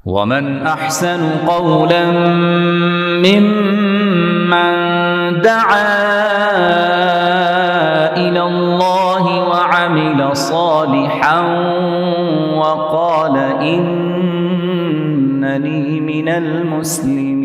ومن أحسن قولا ممن دعا إلى الله وعمل صالحا وقال إنني من المسلمين.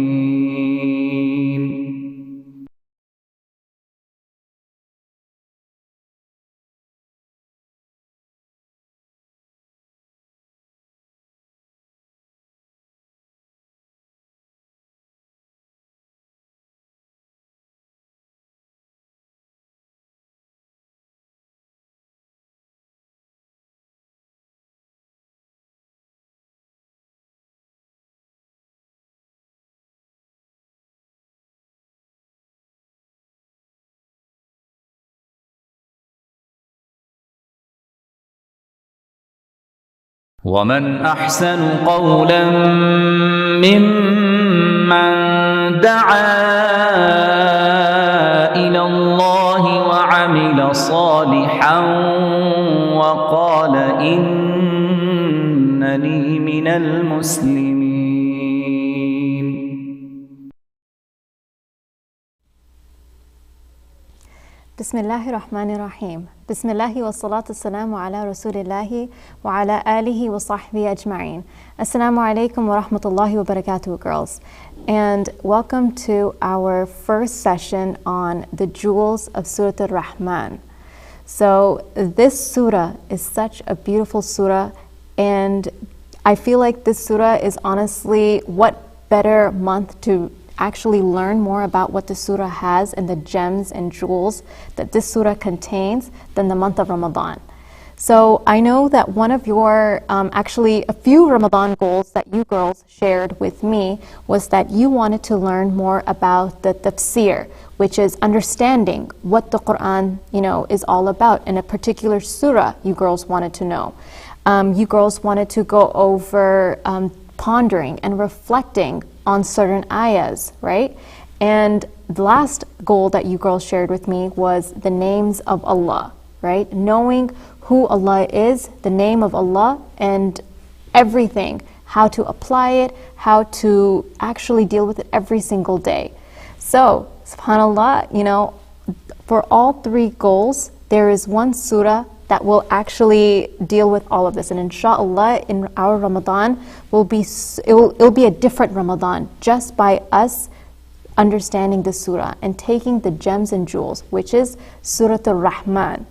ومن أحسن قولا ممن دعا إلى الله وعمل صالحا وقال إنني من المسلمين. Bismillahir Rahmanir Rahim. Bismillahi wa salatu salamu ala rasulillahi wa ala alihi wa sahbihi ajma'in. Assalamu alaikum wa rahmatullahi wa barakatuh, girls. And welcome to our first session on the jewels of Surah Ar-Rahman. So this surah is such a beautiful surah, and I feel like this surah is honestly, what better month to actually learn more about what the surah has and the gems and jewels that this surah contains than the month of Ramadan. So I know that one of your, actually a few Ramadan goals that you girls shared with me was that you wanted to learn more about the tafsir, which is understanding what the Quran, is all about. In a particular surah, you girls wanted to know. You girls wanted to go over pondering and reflecting on certain ayahs, right? And the last goal that you girls shared with me was the names of Allah, right? Knowing who Allah is, the name of Allah, and everything, how to apply it, how to actually deal with it every single day. So, subhanAllah, for all three goals, there is one surah that will actually deal with all of this. And inshallah, in our Ramadan, it'll be a different Ramadan just by us understanding the surah and taking the gems and jewels, which is Surah Ar-Rahman.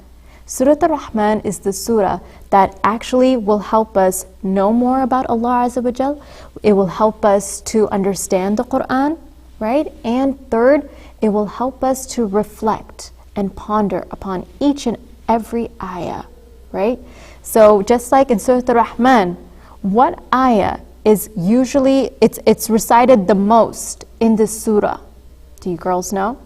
Surah Ar-Rahman is the surah that actually will help us know more about Allah Azza wa Jal. It will help us to understand the Quran, right? And third, it will help us to reflect and ponder upon each and every ayah, right? So just like in Surah Ar-Rahman, what ayah is usually, it's recited the most in this surah? Do you girls know?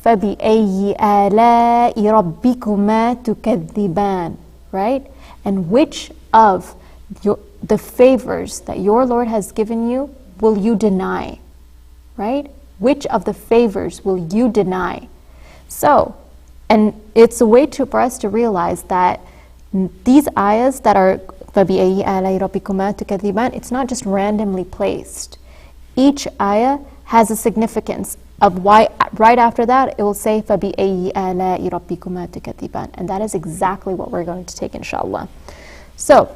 فَبِأَيِّ آلَاءِ رَبِّكُمَا تُكَذِّبَانِ, right? And which of the favors that your Lord has given you will you deny, right? Which of the favors will you deny? So, and it's a way for us to realize that these ayahs that are فَبِأَيِّ آلَاءِ رَبِّكُمَا تُكَذِّبَانِ, it's not just randomly placed. Each ayah has a significance of why right after that it will say فَبِأَيِّ آلَاءِ رَبِّكُمَا تُكَذِّبَانِ, and that is exactly what we're going to take, inshallah. So,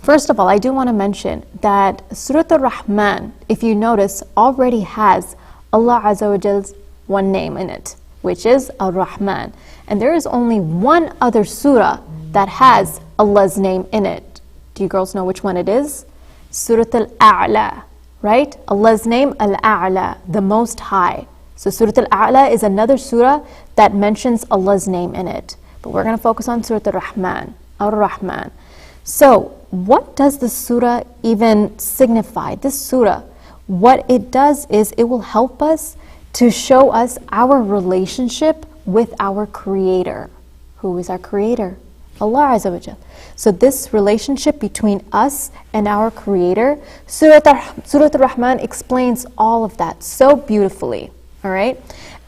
first of all, I do want to mention that Surah Ar-Rahman, if you notice, already has Allah Azza wa Jal's one name in it, which is Ar-Rahman. And there is only one other surah that has Allah's name in it. Do you girls know which one it is? Surah Al-A'la, right? Allah's name, Al-A'la, the Most High. So Surah Al-A'la is another surah that mentions Allah's name in it. But we're going to focus on Surah Ar-Rahman, Ar-Rahman. So what does the surah even signify? This surah, what it does is it will help us to show us our relationship with our Creator. Who is our Creator? Allah Azza wa Jal. So this relationship between us and our Creator, Surah Ar-Rahman explains all of that so beautifully, all right?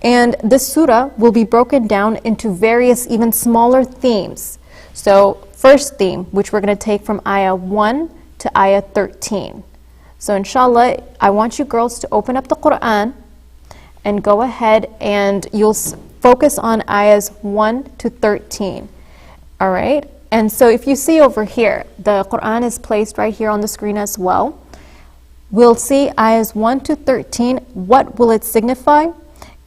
And this surah will be broken down into various even smaller themes. So first theme, which we're going to take from ayah 1 to ayah 13. So inshallah, I want you girls to open up the Quran and go ahead and you'll focus on ayahs 1 to 13. All right? And so if you see over here, the Quran is placed right here on the screen as well. We'll see ayahs 1 to 13. What will it signify?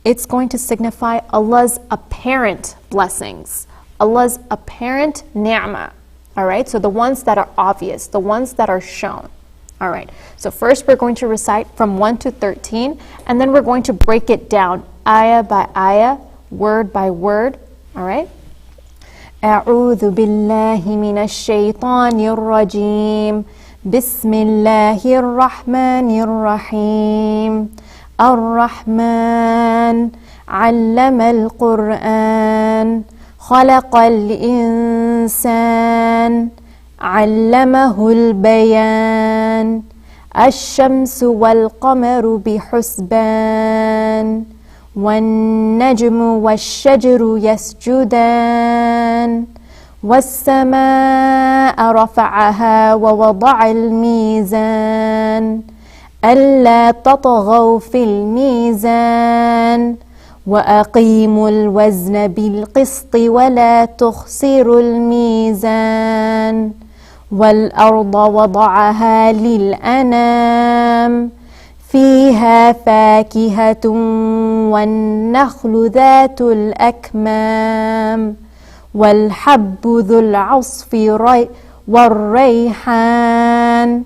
It's going to signify Allah's apparent blessings, Allah's apparent ni'mah. All right? So the ones that are obvious, the ones that are shown. All right, so first we're going to recite from 1 to 13, and then we're going to break it down ayah by ayah, word by word. All right? أعوذ بالله من الشيطان الرجيم بسم الله الرحمن الرحيم الرحمن علم القرآن خلق الإنسان علمه البيان الشمس والقمر بحسبان والنجم والشجر يسجدان والسماء رفعها ووضع الميزان ألا تطغوا في الميزان وأقيموا الوزن بالقسط ولا تخسروا الميزان والأرض وضعها للأنام فيها فاكهة والنخل ذات الأكمام والحب ذو العصف والريحان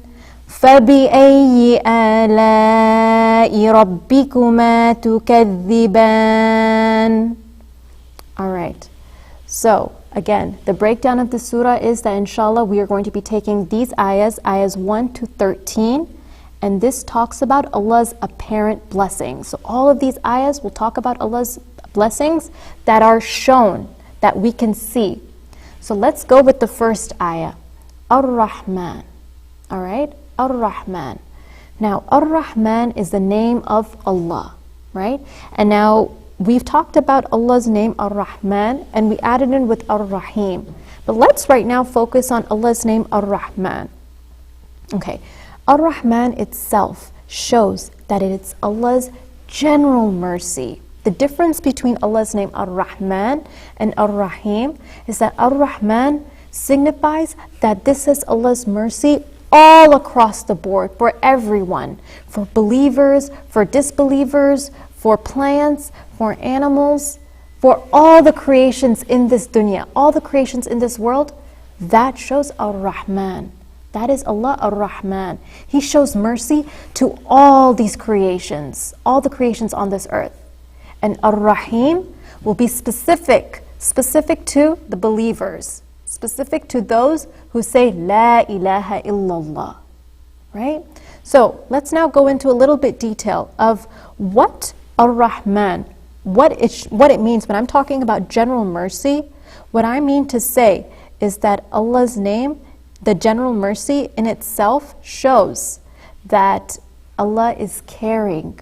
فبأي آلاء ربكما تكذبان. All right. So, again, the breakdown of the surah is that inshallah we are going to be taking these ayahs 1 to 13, and this talks about Allah's apparent blessings. So all of these ayahs will talk about Allah's blessings that are shown, that we can see. So let's go with the first ayah, Ar-Rahman. All right? Ar-Rahman. Now, Ar-Rahman is the name of Allah, right? And now, we've talked about Allah's name Ar-Rahman, and we added in with Ar-Rahim. But let's right now focus on Allah's name Ar-Rahman. Okay, Ar-Rahman itself shows that it's Allah's general mercy. The difference between Allah's name Ar-Rahman and Ar-Rahim is that Ar-Rahman signifies that this is Allah's mercy all across the board, for everyone, for believers, for disbelievers, for plants, for animals, for all the creations in this dunya, all the creations in this world. That shows Ar-Rahman. That is Allah Ar-Rahman. He shows mercy to all these creations, all the creations on this earth. And Ar-Rahim will be specific to the believers, specific to those who say La ilaha illallah, right? So let's now go into a little bit detail of what Ar-Rahman, what it means. When I'm talking about general mercy, what I mean to say is that Allah's name, the general mercy in itself, shows that Allah is caring,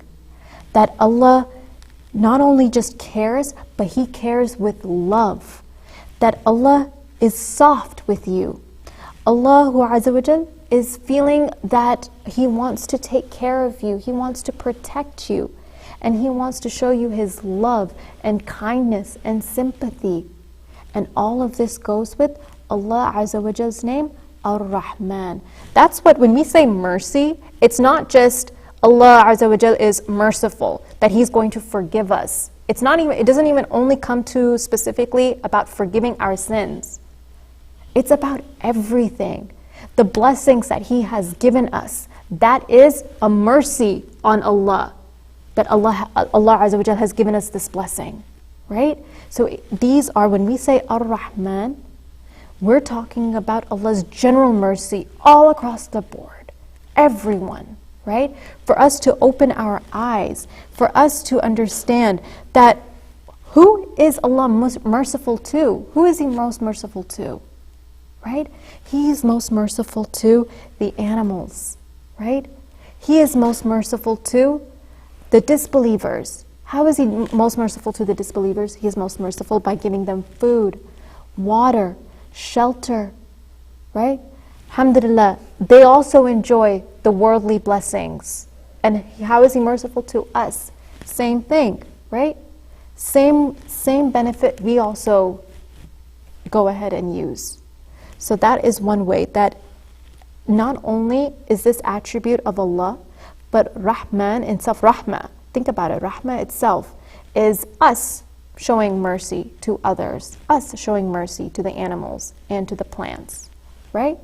that Allah not only just cares, but He cares with love, that Allah is soft with you. Allah Azza wa Jal is feeling that He wants to take care of you, He wants to protect you, and He wants to show you His love and kindness and sympathy. And all of this goes with Allah Azza wa Jal's name, Ar-Rahman. That's what, when we say mercy, it's not just Allah Azza wa Jal is merciful, that He's going to forgive us. It doesn't even only come to specifically about forgiving our sins. It's about everything. The blessings that He has given us, that is a mercy on Allah, that Allah Azza wa Jal has given us this blessing, right? So these are, when we say Ar-Rahman, we're talking about Allah's general mercy all across the board, everyone, right? For us to open our eyes, for us to understand that who is Allah most merciful to? Who is He most merciful to? Right? He is most merciful to the animals, right? He is most merciful to the disbelievers. How is He most merciful to the disbelievers? He is most merciful by giving them food, water, shelter, right? Alhamdulillah, they also enjoy the worldly blessings. And how is He merciful to us? Same thing, right? Same benefit we also go ahead and use. So that is one way that not only is this attribute of Allah, but Rahman itself, Rahmah, think about it, Rahmah itself is us showing mercy to others, us showing mercy to the animals and to the plants, right?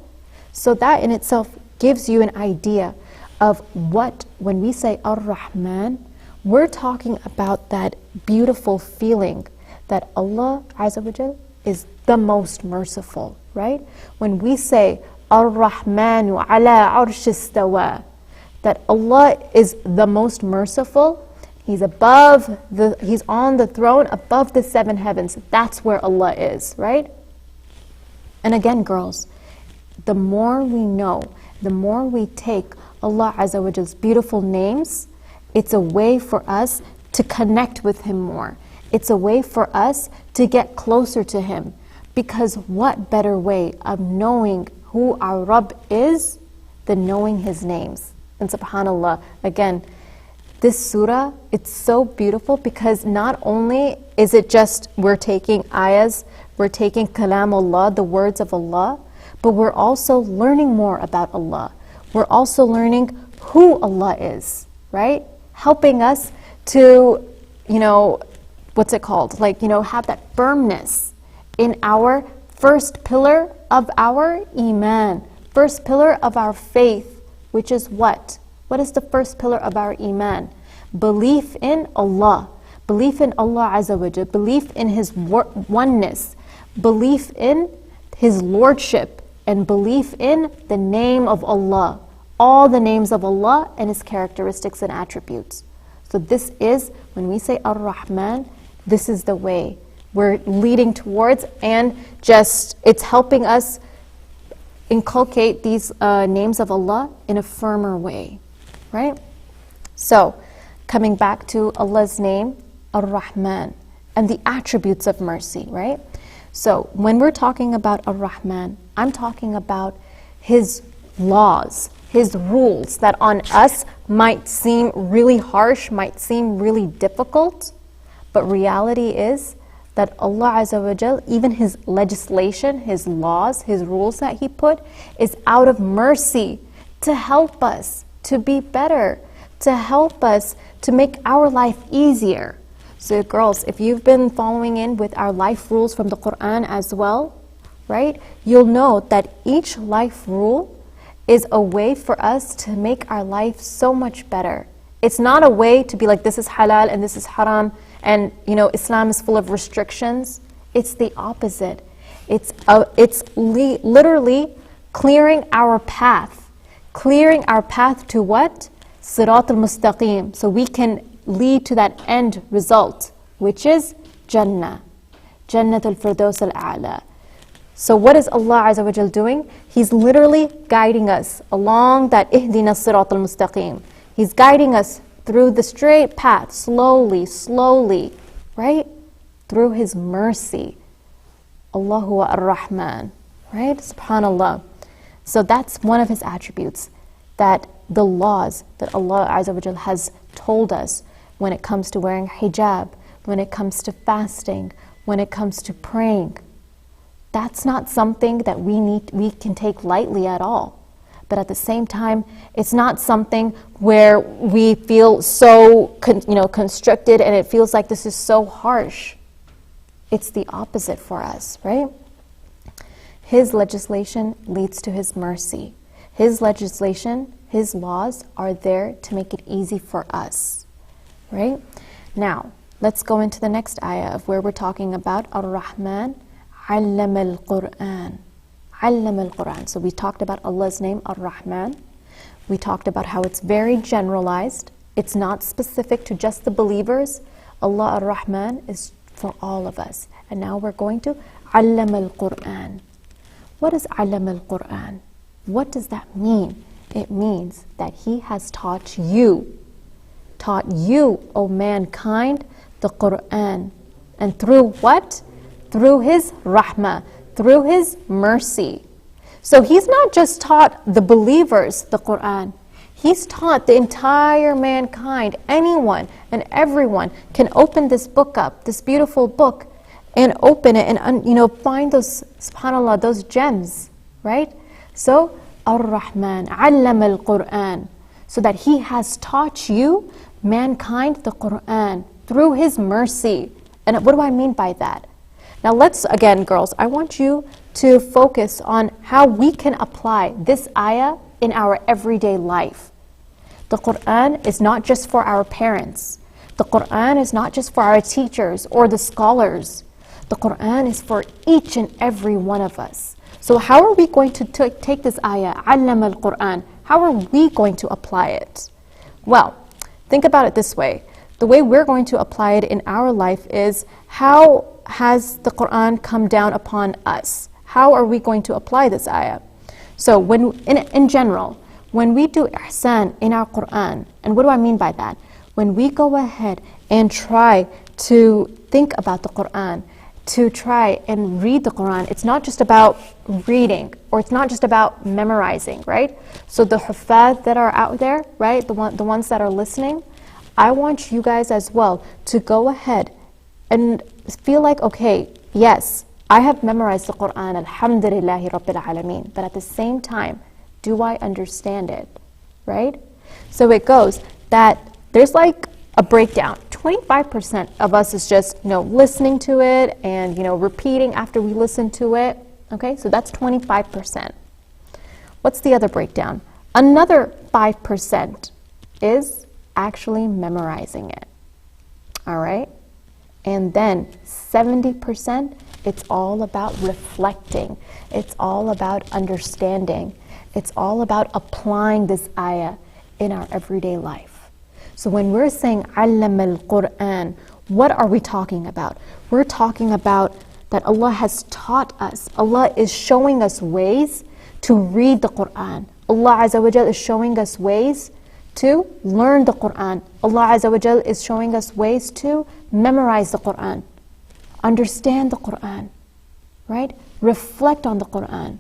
So that in itself gives you an idea of what, when we say Ar-Rahman, we're talking about that beautiful feeling that Allah Azza wa Jal is the most merciful, right? When we say Ar-Rahmanu ala arsh istawa, that Allah is the most merciful, He's on the throne above the seven heavens. That's where Allah is, right? And again, girls, the more we know, the more we take Allah Azza wa Jal's beautiful names, it's a way for us to connect with Him more. It's a way for us to get closer to Him. Because what better way of knowing who our Rabb is than knowing His names? And subhanAllah, again, this surah, it's so beautiful because not only is it just we're taking ayahs, we're taking kalam Allah, the words of Allah, but we're also learning more about Allah. We're also learning who Allah is, right? Helping us to, what's it called? Have that firmness in our first pillar of our iman, first pillar of our faith, which is what? What is the first pillar of our iman? Belief in Allah. Belief in Allah Azza wa Jal. Belief in His oneness. Belief in His lordship. And belief in the name of Allah. All the names of Allah and His characteristics and attributes. So this is, when we say Ar-Rahman, this is the way we're leading towards, and just it's helping us inculcate these names of Allah in a firmer way. Right? So, coming back to Allah's name, Ar-Rahman, and the attributes of mercy, right? So, when we're talking about Ar-Rahman, I'm talking about His laws, His rules that on us might seem really harsh, might seem really difficult, but reality is that Allah Azza wa Jal, even His legislation, His laws, His rules that He put, is out of mercy to help us to be better, to help us to make our life easier. So girls, if you've been following in with our life rules from the Quran as well, right, you'll know that each life rule is a way for us to make our life so much better. It's not a way to be like, this is halal and this is haram, and Islam is full of restrictions. It's the opposite. It's literally clearing our path. Clearing our path to what? Sirat al-Mustaqim. So we can lead to that end result, which is Jannah. Jannat al-Firdaus al-A'la. So what is Allah Azza wa Jal doing? He's literally guiding us along that Ihdina Sirat al-Mustaqim. He's guiding us through the straight path, slowly, right? Through His mercy. Allahu Ar-Rahman, right? SubhanAllah. So that's one of His attributes, that the laws that Allah Azza wa Jal has told us when it comes to wearing hijab, when it comes to fasting, when it comes to praying. That's not something that we can take lightly at all. But at the same time, it's not something where we feel so constricted and it feels like this is so harsh. It's the opposite for us, right? His legislation leads to His mercy. His legislation, His laws are there to make it easy for us, right? Now, let's go into the next ayah of where we're talking about Ar-Rahman, Allama al-Qur'an. Allama al-Qur'an. So we talked about Allah's name, Ar-Rahman. We talked about how it's very generalized. It's not specific to just the believers. Allah Ar-Rahman is for all of us. And now we're going to Allama al-Qur'an. What is Allama al-Qur'an? What does that mean? It means that He has taught you, O mankind, the Qur'an. And through what? Through His rahmah, through His mercy. So He's not just taught the believers the Qur'an. He's taught the entire mankind. Anyone and everyone can open this book up, this beautiful book, and open it and find those, subhanAllah, those gems, right? So, Ar-Rahman, allama al-Qur'an, so that He has taught you, mankind, the Qur'an through His mercy. And what do I mean by that? Now let's, again, girls, I want you to focus on how we can apply this ayah in our everyday life. The Qur'an is not just for our parents. The Qur'an is not just for our teachers or the scholars. The Qur'an is for each and every one of us. So how are we going to take this ayah, allama al-Qur'an? How are we going to apply it? Well, think about it this way. The way we're going to apply it in our life is, how has the Qur'an come down upon us? How are we going to apply this ayah? So in general, when we do ihsan in our Qur'an, and what do I mean by that? When we go ahead and try to think about the Qur'an, to try and read the Qur'an, it's not just about reading, or it's not just about memorizing, right? So the huffaz that are out there, right, the ones that are listening, I want you guys as well to go ahead and feel like, okay, yes, I have memorized the Qur'an, alhamdulillahi rabbil alameen, but at the same time, do I understand it, right? So it goes that there's like a breakdown. 25% of us is just, listening to it and, repeating after we listen to it. Okay, so that's 25%. What's the other breakdown? Another 5% is actually memorizing it. All right? And then 70%, it's all about reflecting. It's all about understanding. It's all about applying this ayah in our everyday life. So when we're saying allama al-Qur'an, what are we talking about? We're talking about that Allah has taught us. Allah is showing us ways to read the Qur'an. Allah Azza wa Jal is showing us ways to learn the Qur'an. Allah Azza wa Jal is showing us ways to memorize the Qur'an, understand the Qur'an, right? Reflect on the Qur'an.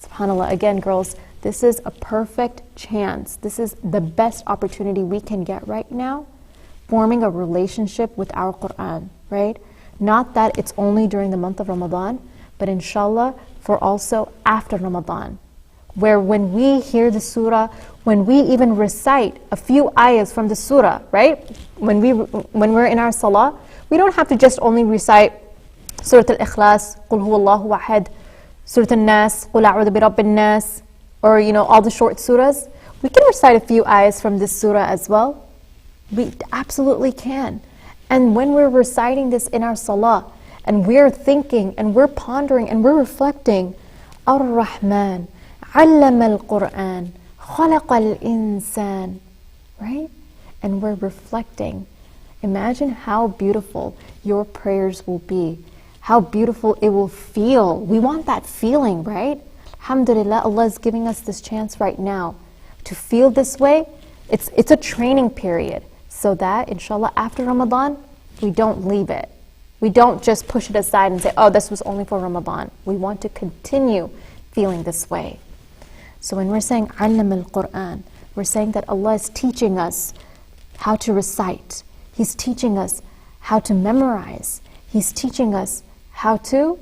SubhanAllah, again, girls, this is a perfect chance. This is the best opportunity we can get right now, forming a relationship with our Qur'an, right? Not that it's only during the month of Ramadan, but inshallah, for also after Ramadan, where when we hear the surah, when we even recite a few ayahs from the surah, right? When we're in our salah, we don't have to just only recite Surah Al-Ikhlas, Qul Huwallahu Ahad, Surah Al-Nas, Qul A'udhu bi Rabbin Nas, or all the short surahs. We can recite a few ayahs from this surah as well. We absolutely can. And when we're reciting this in our salah, and we're thinking, and we're pondering, and we're reflecting, Ar-Rahman, allama al-Qur'an, khalaqa al-insan, right? And we're reflecting. Imagine how beautiful your prayers will be, how beautiful it will feel. We want that feeling, right? Alhamdulillah, Allah is giving us this chance right now to feel this way. It's a training period, so that inshallah after Ramadan, we don't leave it. We don't just push it aside and say, oh, this was only for Ramadan. We want to continue feeling this way. So when we're saying allam al-Qur'an, we're saying that Allah is teaching us how to recite. He's teaching us how to memorize. He's teaching us how to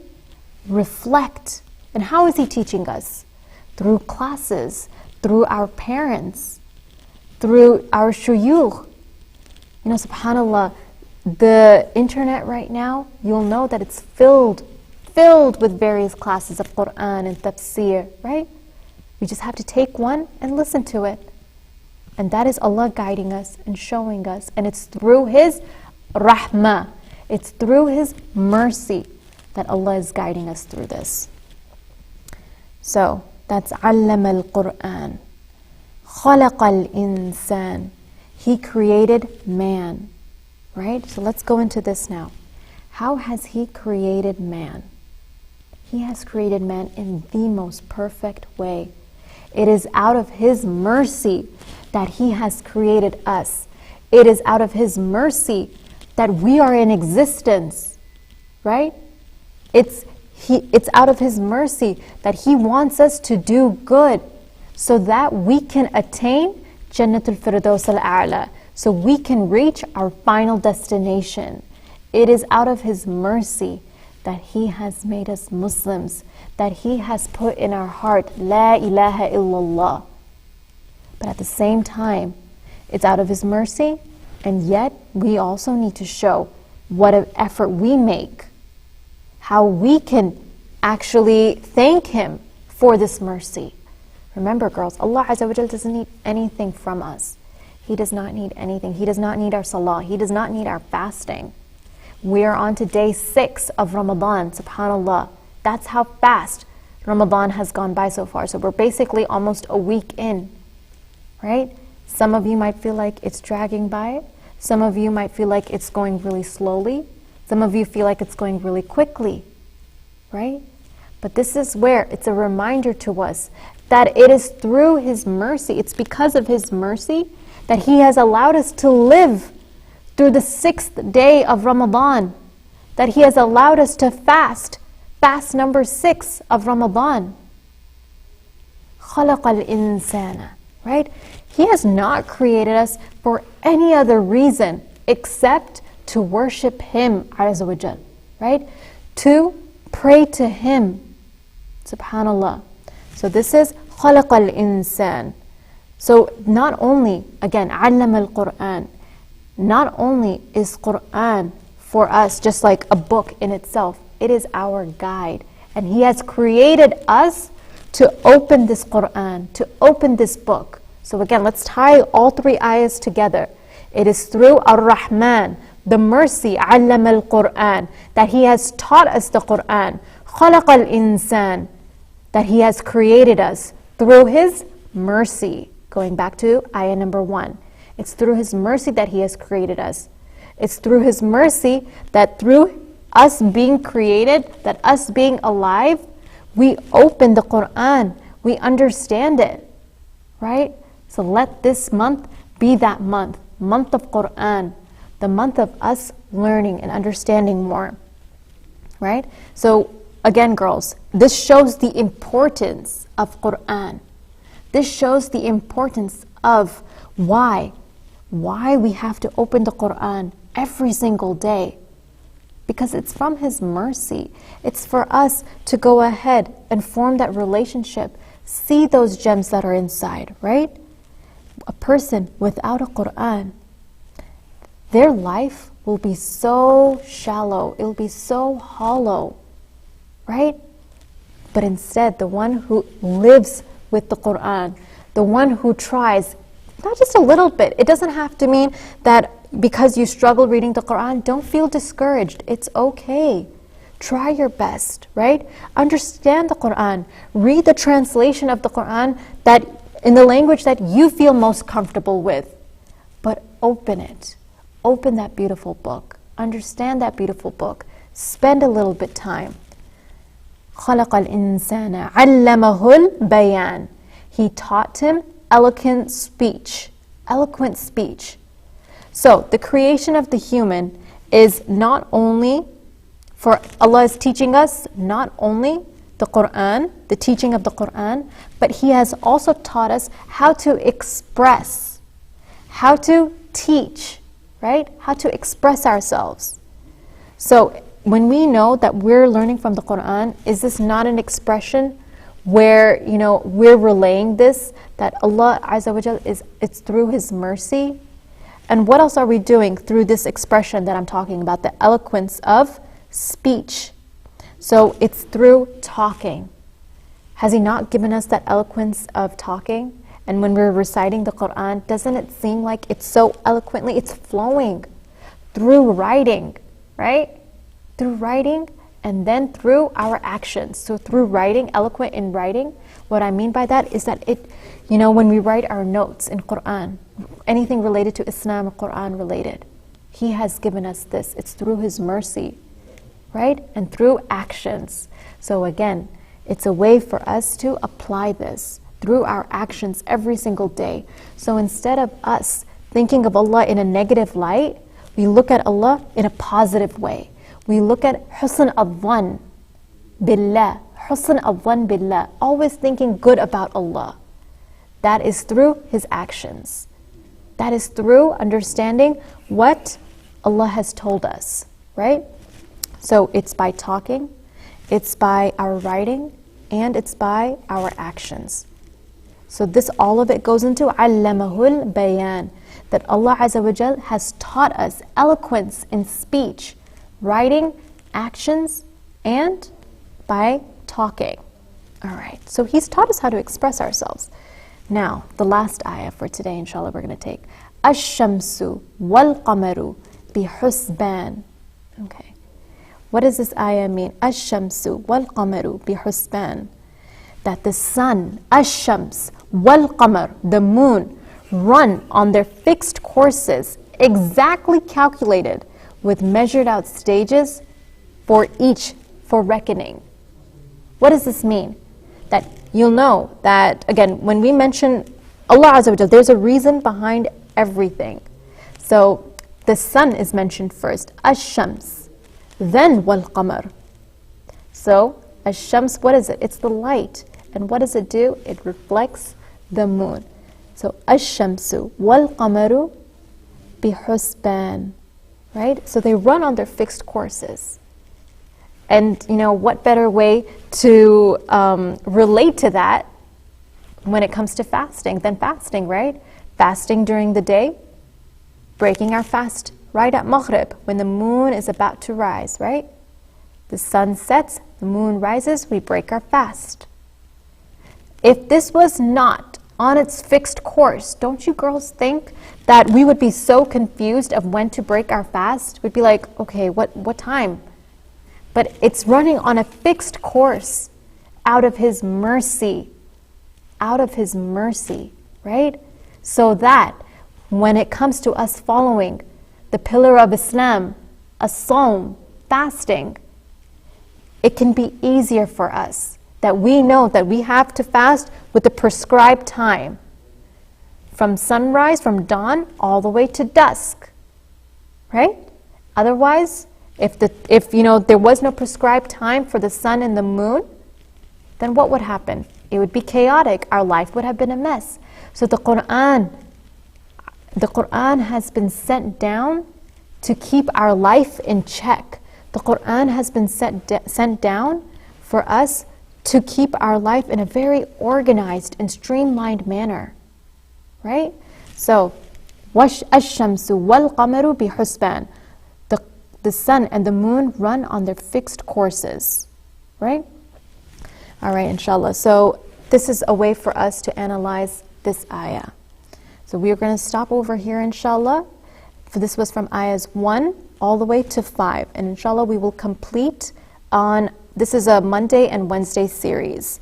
reflect. And how is He teaching us? Through classes, through our parents, through our shuyukh. SubhanAllah, the internet right now, you'll know that it's filled with various classes of Qur'an and tafsir, right? We just have to take one and listen to it. And that is Allah guiding us and showing us. And it's through His rahmah, it's through His mercy that Allah is guiding us through this. So that's allama al-Qur'an, khalaqa al-insan. He created man, right? So let's go into this now. How has He created man? He has created man in the most perfect way. It is out of His mercy that He has created us. It is out of His mercy that we are in existence, right? It's out of His mercy that He wants us to do good, so that we can attain Jannatul Firdaus al-A'la, so we can reach our final destination. It is out of His mercy that He has made us Muslims, that He has put in our heart, La ilaha illallah. But at the same time, it's out of His mercy, and yet we also need to show what an effort we make, how we can actually thank Him for this mercy. Remember, girls, Allah Azza wa Jal doesn't need anything from us. He does not need anything. He does not need our salah. He does not need our fasting. We are on to day 6 of Ramadan, subhanAllah. That's how fast Ramadan has gone by so far. So we're basically almost a week in, right? Some of you might feel like it's dragging by. Some of you might feel like it's going really slowly. Some of you feel like it's going really quickly, right? But this is where it's a reminder to us that it is through His mercy, it's because of His mercy that He has allowed us to live through the 6th day of Ramadan, that He has allowed us to fast number 6 of Ramadan. خَلَقَ الْإِنسَانَ, right? He has not created us for any other reason except to worship Him, Azza wa Jal, right? To pray to Him, subhanallah. So this is خَلَقَ الْإِنسَانَ. So not only, again, عَلَّمَ الْقُرْآنِ, not only is Qur'an for us just like a book in itself, it is our guide. And He has created us to open this Qur'an, to open this book. So again, let's tie all 3 ayahs together. It is through Ar-Rahman, the mercy, عَلَّمَ الْقُرْآنِ, that He has taught us the Qur'an. خَلَقَ الْإِنسَانِ, that He has created us through His mercy. Going back to ayah number 1. It's through His mercy that He has created us. It's through His mercy that through us being created, that us being alive, we open the Qur'an, we understand it, right? So let this month be that month of Qur'an, the month of us learning and understanding more, right? So again, girls, this shows the importance of Qur'an. This shows the importance of why we have to open the Qur'an every single day. Because it's from His mercy. It's for us to go ahead and form that relationship, see those gems that are inside, right? A person without a Qur'an, their life will be so shallow, it will be so hollow, right? But instead, the one who lives with the Qur'an, the one who tries, not just a little bit, it doesn't have to mean that because you struggle reading the Qur'an, don't feel discouraged. It's okay. Try your best, right? Understand the Qur'an. Read the translation of the Qur'an that in the language that you feel most comfortable with. But open it. Open that beautiful book. Understand that beautiful book. Spend a little bit time. خَلَقَ الْإِنسَانَ عَلَّمَهُ الْبَيَانَ. He taught him eloquent speech. Eloquent speech. So the creation of the human is not only for Allah is teaching us not only the Qur'an, the teaching of the Qur'an, but He has also taught us how to express, how to teach, right? How to express ourselves. So when we know that we're learning from the Qur'an, is this not an expression where, we're relaying this, that Allah Azza wa Jal it's through His mercy? And what else are we doing through this expression that I'm talking about, the eloquence of speech? So it's through talking. Has He not given us that eloquence of talking? And when we're reciting the Qur'an, doesn't it seem like it's so eloquently, it's flowing through writing, right? Through writing and then through our actions. So through writing, eloquent in writing, what I mean by that is that it, when we write our notes in Qur'an, anything related to Islam or Qur'an related, He has given us this. It's through His mercy, right? And through actions. So again, it's a way for us to apply this through our actions every single day. So instead of us thinking of Allah in a negative light, we look at Allah in a positive way. We look at husn al-dhan billah, husn al-dhan billah, always thinking good about Allah, That is through His actions. That is through understanding what Allah has told us, right? So it's by talking, it's by our writing, and it's by our actions. So this, all of it goes into allamahul bayan, that Allah Azza wa Jal has taught us eloquence in speech, writing, actions, and by talking. All right, so He's taught us how to express ourselves. Now, the last ayah for today, inshallah, we're going to take Ash-shamsu wal-qamaru bihusban. Okay, what does this ayah mean? Ash-shamsu wal-qamaru bihusban. That the sun, Ash-shams wal-qamar, the moon, run on their fixed courses, exactly calculated with measured out stages for each, for reckoning. What does this mean? That you'll know that, again, when we mention Allah Azza wa Jal, there's a reason behind everything. So the sun is mentioned first, Ash-shams, then wal-qamar. So Ash-shams, what is it? It's the light. And what does it do? It reflects the moon. So Ash-shamsu wal-qamaru bihusban. Right? So they run on their fixed courses. And what better way to relate to that when it comes to fasting than fasting, right? Fasting during the day, breaking our fast right at Maghrib when the moon is about to rise, right? The sun sets, the moon rises, we break our fast. If this was not on its fixed course, don't you girls think that we would be so confused of when to break our fast? We'd be like, okay, what time? But it's running on a fixed course out of His mercy. Out of His mercy, right? So that when it comes to us following the pillar of Islam, as-sawm, fasting, it can be easier for us. That we know that we have to fast with the prescribed time. From sunrise, from dawn, all the way to dusk. Right? Otherwise, if there was no prescribed time for the sun and the moon, then what would happen? It would be chaotic. Our life would have been a mess. So the Quran has been sent down to keep our life in check. The Quran has been sent down for us to keep our life in a very organized and streamlined manner. Right? So, Ash-shamsu wal-qamaru bihusban. The sun and the moon run on their fixed courses. Right? All right, inshallah. So, this is a way for us to analyze this ayah. So, we are going to stop over here, inshallah. This was from ayahs 1 all the way to 5. And inshallah, we will complete on, this is a Monday and Wednesday series.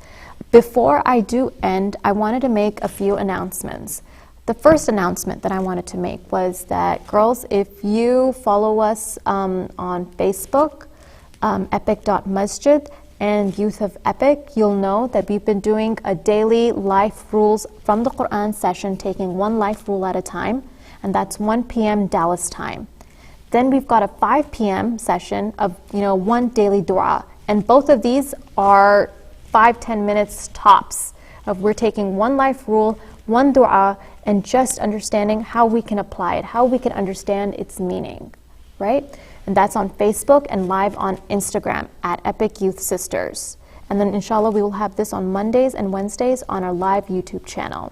Before I do end, I wanted to make a few announcements. The first announcement that I wanted to make was that, girls, if you follow us on Facebook, epic.masjid, and Youth of Epic, you'll know that we've been doing a daily life rules from the Quran session, taking one life rule at a time, and that's 1 p.m. Dallas time. Then we've got a 5 p.m. session of one daily dua, and both of these are 5-10 minutes tops. We're taking one life rule, one dua, and just understanding how we can apply it, how we can understand its meaning, right? And that's on Facebook and live on Instagram at Epic Youth Sisters. And then inshallah we will have this on Mondays and Wednesdays on our live YouTube channel.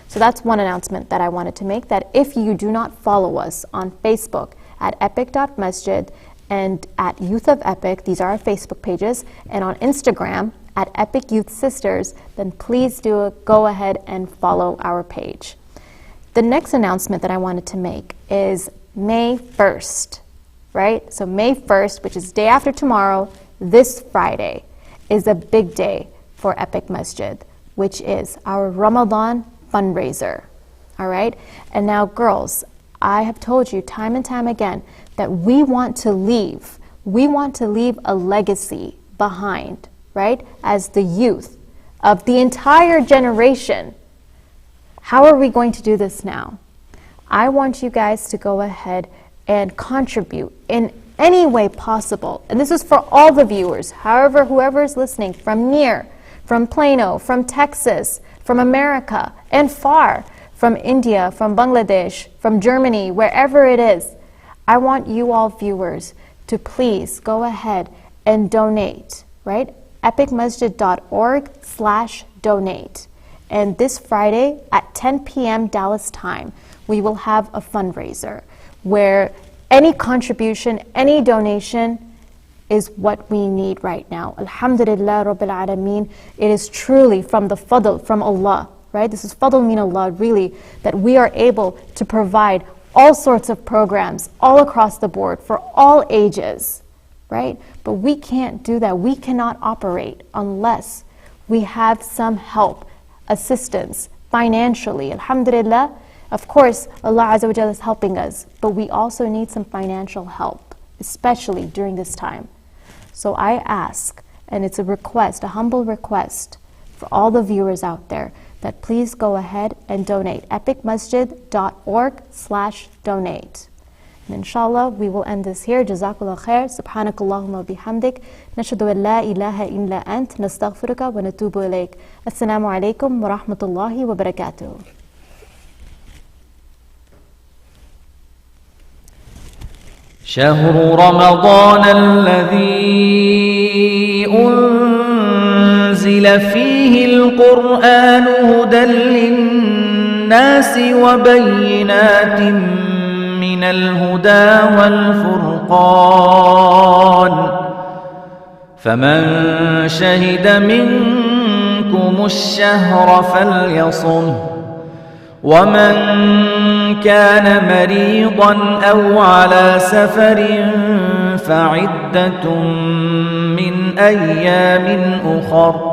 So that's one announcement that I wanted to make, that if you do not follow us on Facebook at epic.masjid and at Youth of Epic, these are our Facebook pages, and on Instagram at Epic Youth Sisters, then please go ahead and follow our page. The next announcement that I wanted to make is May 1st, right? So May 1st, which is day after tomorrow, this Friday, is a big day for Epic Masjid, which is our Ramadan fundraiser, all right? And now, girls, I have told you time and time again that we want to leave a legacy behind, right? As the youth of the entire generation. How are we going to do this now? I want you guys to go ahead and contribute in any way possible. And this is for all the viewers, whoever is listening, from near, from Plano, from Texas, from America, and far, from India, from Bangladesh, from Germany, wherever it is. I want you all viewers to please go ahead and donate, right? epicmasjid.org/donate. And this Friday at 10 p.m. Dallas time, we will have a fundraiser where any contribution, any donation is what we need right now. Alhamdulillah Rabbil Alameen. It is truly from the fadl, from Allah, right? This is fadl min Allah, really, that we are able to provide all sorts of programs all across the board for all ages, right? But we can't do that. We cannot operate unless we have some help, assistance, financially. Alhamdulillah, of course, Allah Azza wa Jalla is helping us, but we also need some financial help, especially during this time. So I ask, and it's a request, a humble request for all the viewers out there, that please go ahead and donate. epicmasjid.org/donate. And inshallah, we will end this here. Jazakallah khair. Subhanakallahumma bihamdik. Nashhadu an la ilaha illa ant. Nastaghfiruka wa natubu ilayk. Assalamu alaikum wa rahmatullahi wa barakatuh. شهر رمضان الذي أنزل فيه القرآن هدى للناس وبينات من الهدى والفرقان فمن شهد منكم الشهر فليصمه ومن كان مريضا أو على سفر فعدة من أيام أخر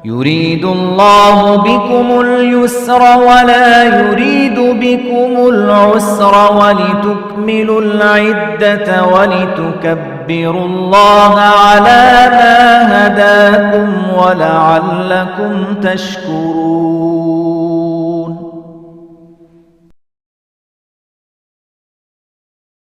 يريد الله بكم اليسر ولا يريد بكم العسر ولتكملوا العدة ولتكبروا الله على ما هداكم ولعلكم تشكرون